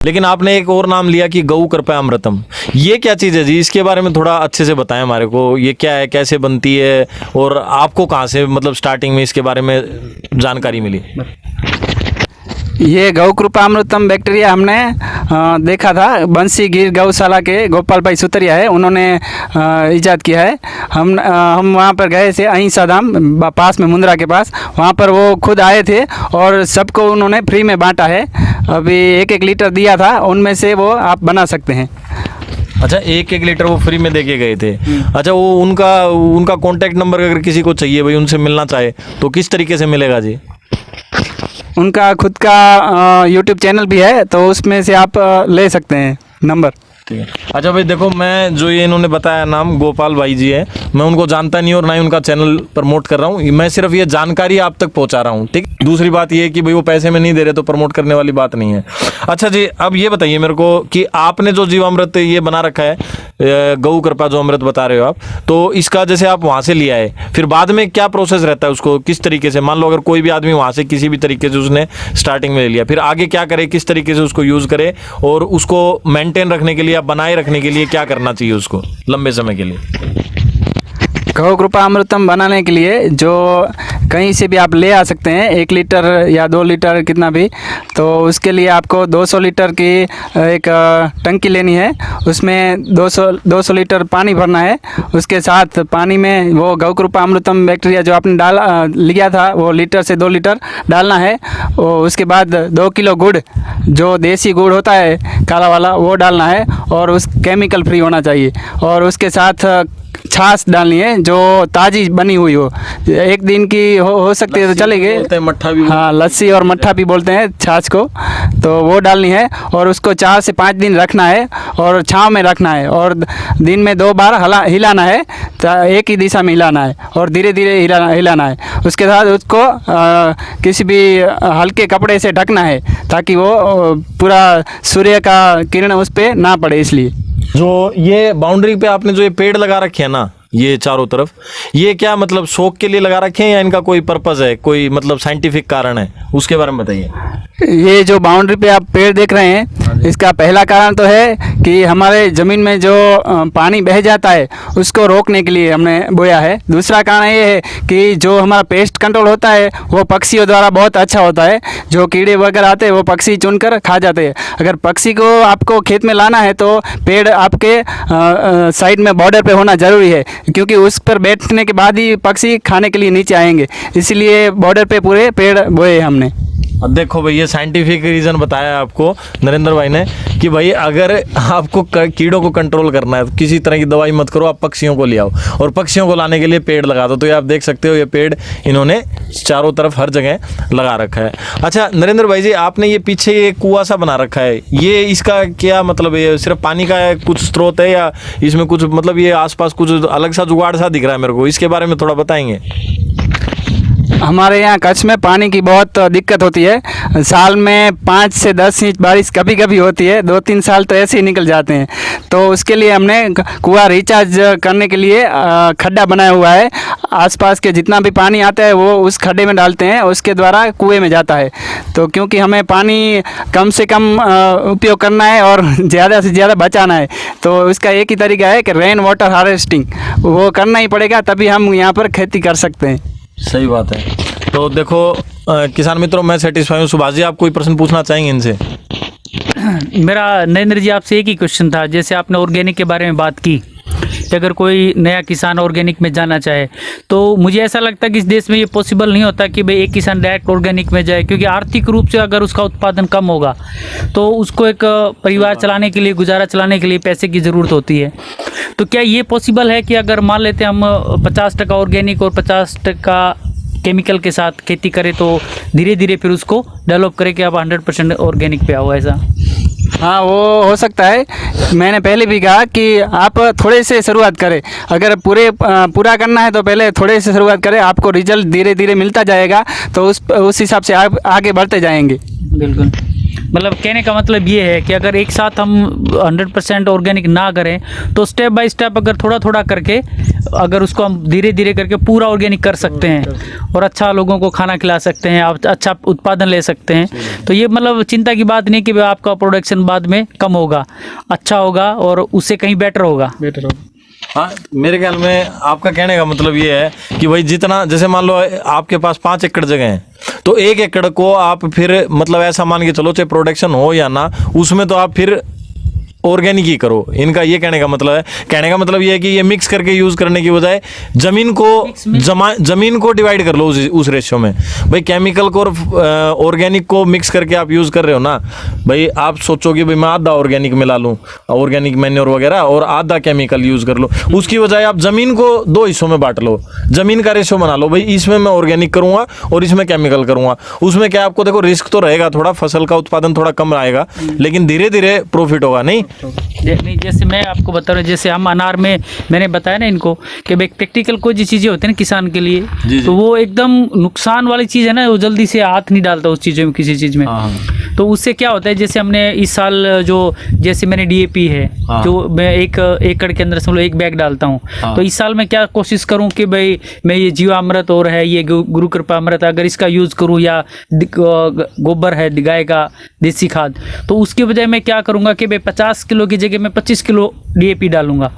लेकिन आपने एक और नाम लिया कि गौ कृपा अमृतम, ये क्या चीज़ है जी? इसके बारे में थोड़ा अच्छे से बताएं हमारे को, ये क्या है, कैसे बनती है और आपको कहाँ से मतलब स्टार्टिंग में इसके बारे में जानकारी मिली? ये गौ कृपा अमृतम बैक्टीरिया हमने देखा था, बंसी गिर गौशाला के गोपाल भाई सुतरिया है, उन्होंने ईजाद किया है। हम वहाँ पर गए थे, अहिंसा धाम पास में मुंद्रा के पास, वहाँ पर वो खुद आए थे और सबको उन्होंने फ्री में बांटा है। अभी 1-1 लीटर दिया था, उनमें से वो आप बना सकते हैं। अच्छा, 1-1 लीटर वो फ्री में देके गए थे। अच्छा, वो उनका कॉन्टैक्ट नंबर अगर किसी को चाहिए भाई, उनसे मिलना चाहे तो किस तरीके से मिलेगा जी? उनका खुद का यूट्यूब चैनल भी है, तो उसमें से आप ले सकते हैं नंबर। ठीक है। अच्छा भाई देखो, मैं जो ये इन्होंने बताया नाम गोपाल भाई जी है, मैं उनको जानता नहीं और ना ही उनका चैनल प्रमोट कर रहा हूँ, मैं सिर्फ ये जानकारी आप तक पहुँचा रहा हूँ। ठीक, दूसरी बात ये है कि भाई वो पैसे में नहीं दे रहे तो प्रमोट करने वाली बात नहीं है। अच्छा जी, अब ये बताइए मेरे को कि आपने जो जीवामृत ये बना रखा है, गौ कृपा जो अमृत बता रहे हो आप, तो इसका जैसे आप वहाँ से लिया है, फिर बाद में क्या प्रोसेस रहता है उसको, किस तरीके से, मान लो अगर कोई भी आदमी वहाँ से किसी भी तरीके से उसने स्टार्टिंग में ले लिया, फिर आगे क्या करे, किस तरीके से उसको यूज़ करे और उसको मेंटेन रखने के लिए या बनाए रखने के लिए क्या करना चाहिए उसको लंबे समय के लिए? गौ कृपा अमृतम बनाने के लिए जो कहीं से भी आप ले आ सकते हैं, 1 लीटर या 2 लीटर कितना भी, तो उसके लिए आपको 200 लीटर की एक टंकी लेनी है, उसमें 200 लीटर पानी भरना है। उसके साथ पानी में वो गौ कृपा अमृतम बैक्टीरिया जो आपने लिया था वो लीटर से 2 लीटर डालना है। उसके बाद 2 किलो गुड़, जो देसी गुड़ होता है काला वाला, वो डालना है और उस केमिकल फ्री होना चाहिए। और उसके साथ छाछ डालनी है जो ताज़ी बनी हुई हो, 1 दिन की हो सकती है तो चलेगी, मट्ठा भी, हाँ लस्सी और मट्ठा भी बोलते हैं छाछ को, तो वो डालनी है और उसको 4 से 5 दिन रखना है और छांव में रखना है और दिन में 2 बार हिलाना है, एक ही दिशा में हिलाना है और धीरे धीरे हिलाना है। उसके साथ उसको किसी भी हल्के कपड़े से ढकना है ताकि वो पूरा सूर्य का किरण उस पर ना पड़े। इसलिए जो ये बाउंड्री पे आपने जो ये पेड़ लगा रखे हैं ना, ये चारों तरफ, ये क्या मतलब शौक के लिए लगा रखे हैं या इनका कोई पर्पस है, कोई मतलब साइंटिफिक कारण है, उसके बारे में बताइए। ये जो बाउंड्री पे आप पेड़ देख रहे हैं, इसका पहला कारण तो है कि हमारे ज़मीन में जो पानी बह जाता है उसको रोकने के लिए हमने बोया है। दूसरा कारण ये है कि जो हमारा पेस्ट कंट्रोल होता है वो पक्षियों द्वारा बहुत अच्छा होता है, जो कीड़े वगैरह आते हैं वो पक्षी चुनकर खा जाते हैं। अगर पक्षी को आपको खेत में लाना है तो पेड़ आपके साइड में बॉर्डर पे होना ज़रूरी है, क्योंकि उस पर बैठने के बाद ही पक्षी खाने के लिए नीचे आएंगे, इसलिए बॉर्डर पे पूरे पेड़ बोए हमने। अब देखो भाई, ये साइंटिफिक रीज़न बताया आपको नरेंद्र भाई ने कि भाई अगर आपको कीड़ों को कंट्रोल करना है तो किसी तरह की दवाई मत करो, आप पक्षियों को ले आओ और पक्षियों को लाने के लिए पेड़ लगा दो। तो ये आप देख सकते हो, ये पेड़ इन्होंने चारों तरफ हर जगह लगा रखा है। अच्छा नरेंद्र भाई जी, आपने ये पीछे ये कुआं सा बना रखा है, ये इसका क्या मतलब, ये सिर्फ पानी का कुछ स्रोत है या इसमें कुछ मतलब ये आसपास कुछ अलग सा जुगाड़ सा दिख रहा है मेरे को, इसके बारे में थोड़ा बताएंगे? हमारे यहाँ कच्छ में पानी की बहुत दिक्कत होती है, साल में 5 से 10 इंच बारिश कभी कभी होती है, 2-3 साल तो ऐसे ही निकल जाते हैं। तो उसके लिए हमने कुआं रिचार्ज करने के लिए खड्डा बनाया हुआ है। आसपास के जितना भी पानी आता है वो उस खड्डे में डालते हैं, उसके द्वारा कुएं में जाता है। तो क्योंकि हमें पानी कम से कम उपयोग करना है और ज़्यादा से ज़्यादा बचाना है, तो उसका एक ही तरीका है कि रेन वाटर हार्वेस्टिंग, वो करना ही पड़ेगा, तभी हम यहाँ पर खेती कर सकते हैं। सही बात है। तो देखो किसान मित्रों, मैं सेटिस्फाई हूँ। सुभाष जी, आप कोई प्रश्न पूछना चाहेंगे इनसे? मेरा नरेंद्र जी आपसे एक ही क्वेश्चन था, जैसे आपने ऑर्गेनिक के बारे में बात की कि अगर कोई नया किसान ऑर्गेनिक में जाना चाहे, तो मुझे ऐसा लगता है कि इस देश में ये पॉसिबल नहीं होता कि भाई एक किसान डायरेक्ट ऑर्गेनिक में जाए, क्योंकि आर्थिक रूप से अगर उसका उत्पादन कम होगा तो उसको एक परिवार चलाने के लिए, गुजारा चलाने के लिए पैसे की ज़रूरत होती है। तो क्या ये पॉसिबल है कि अगर मान लेते हैं हम 50% ऑर्गेनिक और 50% केमिकल के साथ खेती करें, तो धीरे धीरे फिर उसको डेवलप करें कि आप 100% ऑर्गेनिक पे आओ, ऐसा? हाँ, वो हो सकता है। मैंने पहले भी कहा कि आप थोड़े से शुरुआत करें, अगर पूरा करना है तो पहले थोड़े से शुरुआत करें, आपको रिजल्ट धीरे धीरे मिलता जाएगा, तो उस हिसाब से आप आगे बढ़ते जाएंगे। बिल्कुल, मतलब कहने का मतलब ये है कि अगर एक साथ हम 100% ऑर्गेनिक ना करें तो स्टेप बाय स्टेप अगर थोड़ा थोड़ा करके अगर उसको हम धीरे धीरे करके पूरा ऑर्गेनिक कर सकते हैं और अच्छा लोगों को खाना खिला सकते हैं, आप अच्छा उत्पादन ले सकते हैं, तो ये मतलब चिंता की बात नहीं कि भाई आपका प्रोडक्शन बाद में कम होगा, अच्छा होगा और उससे कहीं बेटर होगा। हाँ, मेरे ख्याल में आपका कहने का मतलब ये है कि भाई जितना, जैसे मान लो आपके पास 5 एकड़ जगह है, तो 1 एकड़ को आप फिर मतलब ऐसा मान के चलो, चाहे प्रोडक्शन हो या ना, उसमें तो आप फिर ऑर्गेनिक ही करो। इनका ये कहने का मतलब है, कहने का मतलब ये है कि ये मिक्स करके यूज करने की बजाय जमीन को डिवाइड कर लो उस रेशियो में। भाई केमिकल को और ऑर्गेनिक को मिक्स करके आप यूज कर रहे हो ना, भाई आप सोचो कि भाई मैं आधा ऑर्गेनिक मिला लूँ, ऑर्गेनिक मैन्योर वगैरह, और आधा केमिकल यूज कर लो, उसकी बजाय आप जमीन को 2 हिस्सों में बांट लो, जमीन का रेशियो बना लो, भाई इसमें मैं ऑर्गेनिक करूंगा और इसमें केमिकल करूंगा। उसमें क्या आपको देखो रिस्क तो रहेगा, थोड़ा फसल का उत्पादन थोड़ा कम आएगा, लेकिन धीरे धीरे प्रॉफिट होगा। नहीं नहीं, जैसे मैं आपको बता रहा हूँ, जैसे हम अनार में मैंने बताया ना इनको कि भाई प्रैक्टिकल कोई जो चीज़ें होती हैं ना किसान के लिए, तो वो एकदम नुकसान वाली चीज़ है ना, वो जल्दी से हाथ नहीं डालता उस चीज़ों में, किसी चीज़ में। तो उससे क्या होता है, जैसे हमने इस साल जो, जैसे मैंने DAP है जो मैं 1 एकड़ के अंदर समझ 1 बैग डालता हूँ, तो इस साल मैं क्या कोशिश करूँ कि भाई मैं ये जीवामृत और है ये गुरु कृपा अमृत अगर इसका यूज़ करूँ, या गोबर है गाय का देसी खाद, तो उसके बजाय मैं क्या करूँगा कि भाई 50 किलो की जगह मैं 25 किलो DAP डालूंगा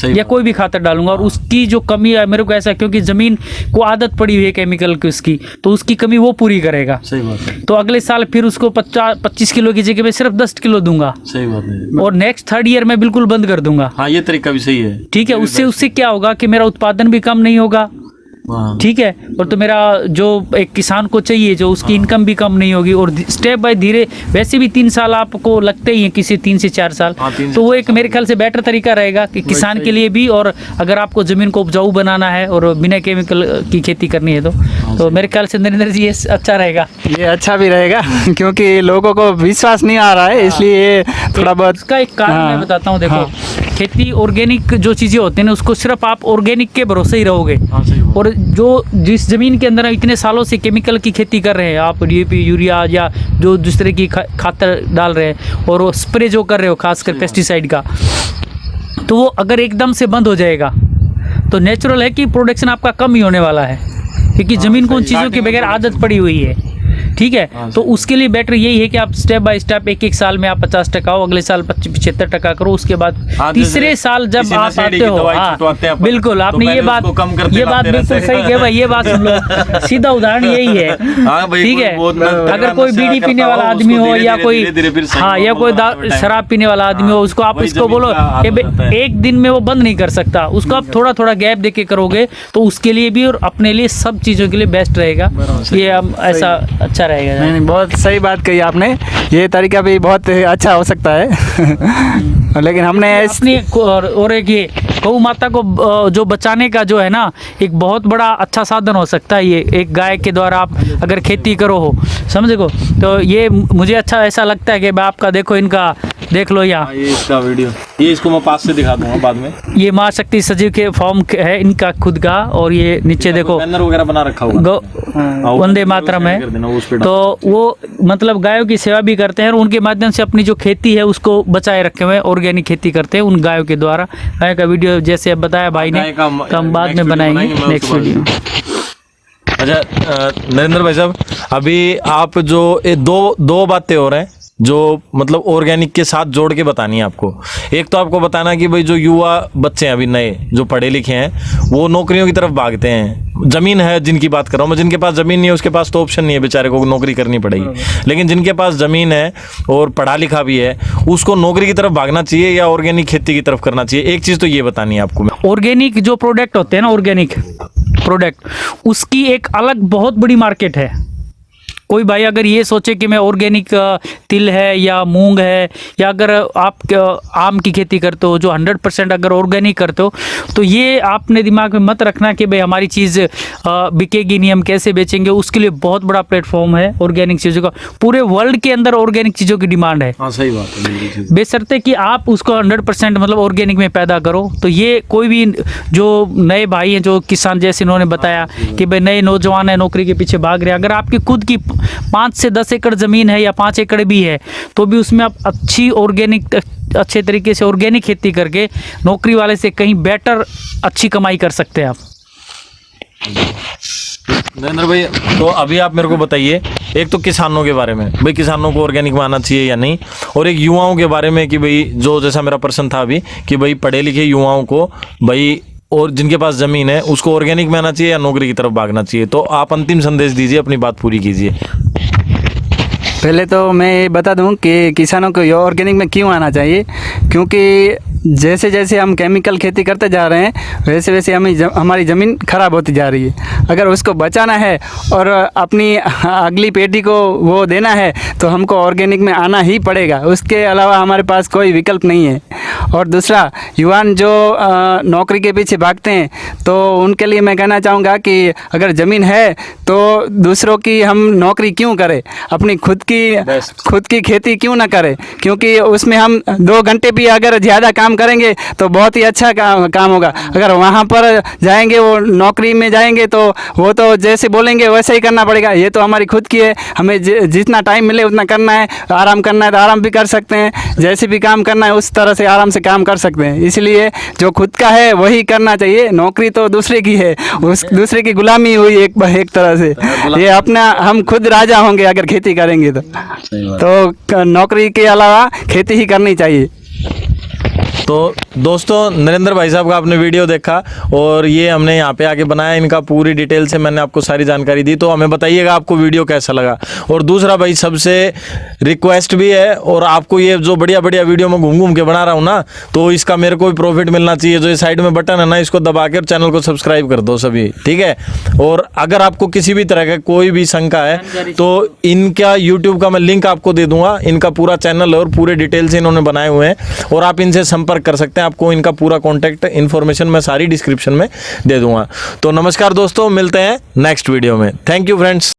या कोई भी खातर डालूंगा। और उसकी जो कमी है मेरे को ऐसा, क्योंकि जमीन को आदत पड़ी हुई है केमिकल की उसकी, तो उसकी कमी वो पूरी करेगा। सही बात है। तो अगले साल फिर उसको 25 किलो की जगह में सिर्फ 10 किलो दूंगा। सही बात है। और नेक्स्ट 3rd ईयर में बिल्कुल बंद कर दूंगा। हाँ, ये तरीका भी सही है। ठीक है, उससे क्या होगा कि मेरा उत्पादन भी कम नहीं होगा। ठीक है, और तो मेरा जो एक किसान को चाहिए जो उसकी इनकम भी कम नहीं होगी, और स्टेप बाय धीरे, वैसे भी 3 साल आपको लगते ही हैं, किसी 3 से 4 साल, तो वो एक मेरे ख्याल से बेटर तरीका रहेगा कि किसान के लिए भी, और अगर आपको ज़मीन को उपजाऊ बनाना है और बिना केमिकल की खेती करनी है तो मेरे ख्याल से नरेंद्र जी ये अच्छा रहेगा। ये अच्छा भी रहेगा क्योंकि लोगों को विश्वास नहीं आ रहा है, इसलिए थोड़ा बहुत इसका एक कारण मैं बताता हूँ। देखो, खेती ऑर्गेनिक जो चीज़ें होती हैं ना, उसको सिर्फ आप ऑर्गेनिक के भरोसे ही रहोगे, और जो जिस ज़मीन के अंदर इतने सालों से केमिकल की खेती कर रहे हैं आप, DAP यूरिया या जो दूसरे की खातर डाल रहे हैं, और वो स्प्रे जो कर रहे हो खासकर पेस्टिसाइड का, तो वो अगर एकदम से बंद हो जाएगा तो नेचुरल है कि प्रोडक्शन आपका कम ही होने वाला है, क्योंकि ज़मीन को उन चीज़ों के बगैर आदत पड़ी हुई है। ठीक है, तो उसके लिए बेटर यही है कि आप स्टेप बाय स्टेप 1-1 साल में आप 50% हो, अगले साल 75% करो, उसके बाद तीसरे साल जब आप आते हो, बिल्कुल आपने ये बात बिल्कुल सही है भाई, ये बात सुन लो, सीधा उदाहरण यही है। ठीक है, अगर कोई बीड़ी पीने वाला आदमी हो या कोई या कोई शराब पीने वाला आदमी हो, उसको आप इसको बोलो कि एक दिन में वो बंद नहीं कर सकता, उसको आप थोड़ा थोड़ा गैप देके करोगे तो उसके लिए भी और अपने लिए सब चीज़ों के लिए बेस्ट रहेगा। ये हम ऐसा अच्छा रहेगा। नहीं, बहुत सही बात कही आपने, ये तरीका भी बहुत अच्छा हो सकता है। लेकिन हमने अपनी और एक ये गौ माता को जो बचाने का जो है ना, एक बहुत बड़ा अच्छा साधन हो सकता है ये, एक गाय के द्वारा आप अगर खेती करो हो, समझे को, तो ये मुझे अच्छा ऐसा लगता है कि आपका देखो, इनका देख लो यहाँ, ये इसका वीडियो, ये इसको मैं पास से दिखा दूंगा बाद में। ये माँ शक्ति सजीव के फॉर्म है इनका खुद का, और ये नीचे देखो बैनर वगैरह बना रखा होगा, वंदे मातरम है, तो वो मतलब गायों की सेवा भी करते हैं, और उनके माध्यम से अपनी जो खेती है उसको बचाए रखे हुए ऑर्गेनिक खेती करते हैं उन गायों के द्वारा। गाय का वीडियो जैसे बताया भाई ने, तो हम बाद में बनाएंगे नेक्स्ट वीडियो। अच्छा नरेंद्र भाई साहब, अभी आप जो ये दो बातें हो रहे हैं जो मतलब ऑर्गेनिक के साथ जोड़ के बतानी है आपको। एक तो आपको बताना कि भाई जो युवा बच्चे हैं अभी नए जो पढ़े लिखे हैं वो नौकरियों की तरफ भागते हैं। ज़मीन है जिनकी बात कर रहा हूँ मैं, जिनके पास ज़मीन नहीं है उसके पास तो ऑप्शन नहीं है, बेचारे को नौकरी करनी पड़ेगी। लेकिन जिनके पास ज़मीन है और पढ़ा लिखा भी है उसको नौकरी की तरफ भागना चाहिए या ऑर्गेनिक खेती की तरफ करना चाहिए। एक चीज़ तो ये बतानी है आपको। ऑर्गेनिक जो प्रोडक्ट होते हैं ना, ऑर्गेनिक प्रोडक्ट, उसकी एक अलग बहुत बड़ी मार्केट है। कोई भाई अगर ये सोचे कि मैं ऑर्गेनिक तिल है या मूंग है, या अगर आप आम की खेती करते हो जो 100% अगर ऑर्गेनिक करते हो, तो ये आपने दिमाग में मत रखना कि भाई हमारी चीज़ बिकेगी नहीं, हम कैसे बेचेंगे। उसके लिए बहुत बड़ा प्लेटफॉर्म है ऑर्गेनिक चीज़ों का, पूरे वर्ल्ड के अंदर ऑर्गेनिक चीज़ों की डिमांड है। हाँ सही बात है, बेशर्ते कि आप उसको 100% मतलब ऑर्गेनिक में पैदा करो। तो ये कोई भी जो नए भाई हैं जो किसान, जैसे इन्होंने बताया कि भाई नए नौजवान है नौकरी के पीछे भाग रहे हैं, अगर आपकी खुद की 5 से 10 एकड़ ज़मीन है या 5 एकड़ भी है, तो भी उसमें आप अच्छे तरीके से ऑर्गेनिक खेती करके नौकरी वाले से कहीं बेटर अच्छी कमाई कर सकते हैं आप। नरेंद्र भाई, तो अभी आप मेरे को बताइए, एक तो किसानों के बारे में, भाई किसानों को ऑर्गेनिक में आना चाहिए या नहीं, और एक युवाओं के बारे में कि भाई जो जैसा मेरा प्रश्न था अभी कि भाई पढ़े लिखे युवाओं को भाई और जिनके पास ज़मीन है उसको ऑर्गेनिक में आना चाहिए या नौकरी की तरफ भागना चाहिए, तो आप अंतिम संदेश दीजिए, अपनी बात पूरी कीजिए। पहले तो मैं ये बता दूं कि किसानों को ये ऑर्गेनिक में क्यों आना चाहिए, क्योंकि जैसे जैसे हम केमिकल खेती करते जा रहे हैं वैसे वैसे हमारी ज़मीन ख़राब होती जा रही है। अगर उसको बचाना है और अपनी अगली पीढ़ी को वो देना है तो हमको ऑर्गेनिक में आना ही पड़ेगा, उसके अलावा हमारे पास कोई विकल्प नहीं है। और दूसरा, युवान जो नौकरी के पीछे भागते हैं तो उनके लिए मैं कहना चाहूँगा कि अगर ज़मीन है तो दूसरों की हम नौकरी क्यों करें, अपनी खुद की खेती क्यों ना करें, क्योंकि उसमें हम 2 घंटे भी अगर ज़्यादा काम करेंगे तो बहुत ही अच्छा काम होगा। अगर वहाँ पर जाएंगे, वो नौकरी में जाएंगे तो वो तो जैसे बोलेंगे वैसे ही करना पड़ेगा। ये तो हमारी खुद की है, हमें जितना टाइम मिले उतना करना है, आराम करना है तो आराम भी कर सकते हैं, जैसे भी काम करना है उस तरह से आराम से काम कर सकते हैं। इसलिए जो खुद का है वही करना चाहिए, नौकरी तो दूसरे की है, उस दूसरे की गुलामी हुई एक तरह से। ये अपना हम खुद राजा होंगे अगर खेती करेंगे तो नौकरी के अलावा खेती ही करनी चाहिए। तो दोस्तों, नरेंद्र भाई साहब का आपने वीडियो देखा और ये हमने यहाँ पे आके बनाया, इनका पूरी डिटेल से मैंने आपको सारी जानकारी दी, तो हमें बताइएगा आपको वीडियो कैसा लगा। और दूसरा भाई, सबसे रिक्वेस्ट भी है, और आपको ये जो बढ़िया बढ़िया वीडियो में घूम घूम के बना रहा हूँ ना, तो इसका मेरे को भी प्रॉफिट मिलना चाहिए। जो ये साइड में बटन है ना, इसको दबा के चैनल को सब्सक्राइब कर दो सभी, ठीक है। और अगर आपको किसी भी तरह का कोई भी शंका है तो इनका यूट्यूब का मैं लिंक आपको दे दूंगा, इनका पूरा चैनल और पूरे डिटेल से इन्होंने बनाए हुए हैं, और आप इनसे संपर्क कर सकते हैं। आपको इनका पूरा कॉन्टैक्ट इन्फॉर्मेशन मैं सारी डिस्क्रिप्शन में दे दूंगा। तो नमस्कार दोस्तों, मिलते हैं नेक्स्ट वीडियो में। Thank you friends.